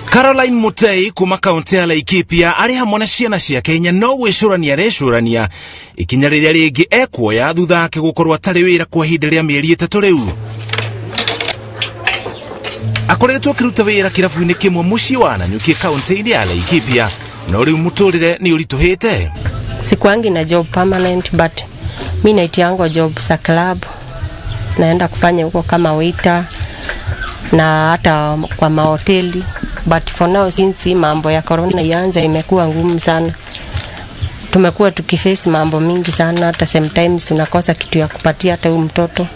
Caroline Mutei kuma kaunti ya Laikipia ari hamwe na ciana cia Kenya no gwicurania arecurania ikinya riria ringi ekuoya thutha ake gukorwo atari wira kwa ihinda ria mieri 3 riu. Akoretwo akiruta wira kirabu-ini kimwe mucii wa Nanyuki kaunti ya Laikipia no riu muturire ni urituhite. Sikuangi na job permanent but mi naitiangwa job sa club, naenda kufanya huko kama waiter na hata kwa mahoteli, but for now since mambo ya corona ianza imekuwa ngumu sana. Tumekuwa tukiface mambo mingi sana, hata sometimes unakosa kitu ya kupatia hata huyu mtoto,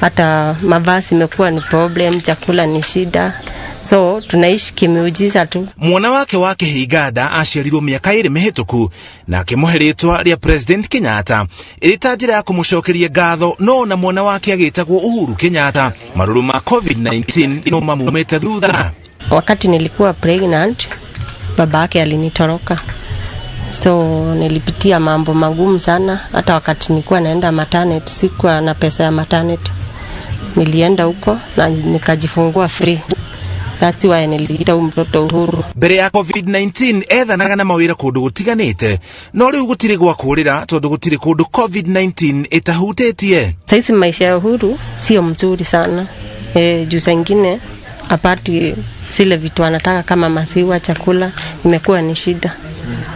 hata mavazi imekuwa ni problem, chakula ni shida, so tunaishi kimiujiza tu. Mwana wake wa Kĩhĩngada aciarirwo miaka 2 mihituku na akimuhe ritwa ria President Kenyatta irita njira ya kumucokeria ngatho, no na mwana wake agitagwo Uhuru Kenyatta. Maruru ma COVID-19 no mamumete thutha. Wakati nilikuwa pregnant babake alinitoroka, so nilipitia mambo magumu sana. Hata wakati nilikuwa naenda maternity sikuwa na pesa ya maternity, nilienda huko na nikajifungua free. That's why niliita mtoto Uhuru. Mbere ya COVID-19 ethanaga na mawira kundu gutiganite, no riu gutiri gwa kurira tondu gutiri kundu COVID-19 itahutetie. Sasa maisha ya Uhuru sio mzuri sana. Juu zingine apart zile vitu anataka kama maziwa, chakula, imekuwa ni shida.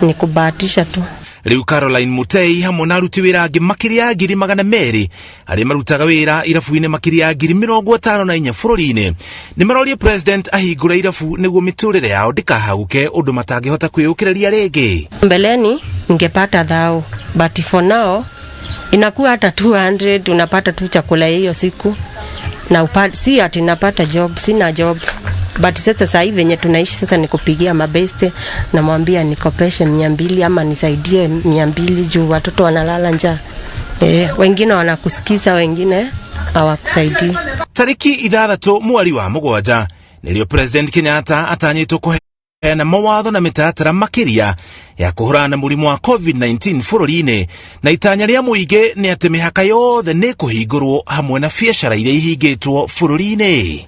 Ni kubahatisha tu. Riu Caroline Mutei hamwe na aruti wira angi makiri ya 200 ari marutaga wira irabu-ini makiri ya 54 bururi-ini ni marorie president ahingura irabu niguo miturire yao ndikahaguke undu matangihota kwiyukireria ringi. Mbeleni ningepata dhao, but for now inakuwa hata 200 unapata tu chakula hiyo siku, na si ati napata job, sina job. But sasa hivi venye tunaishi sasa ni kupigia mabeste, na mwambia nikopeshe 200 ama nisaidie 200 juu watoto wanalala njaa. Wengine wanakusikiza, wengine hawakusaidii. Tariki 6 mweri wa Mugwanja nilio President Kenyatta atanyitwo kuheana mawatho na mitaratara makiria ya kuhurana na murimu wa COVID-19 bururi-ini, na itanya ria muingi ni ati mihaka yothe ni kuhingurwo hamwe na biacara iria ihingitwo bururi-ini.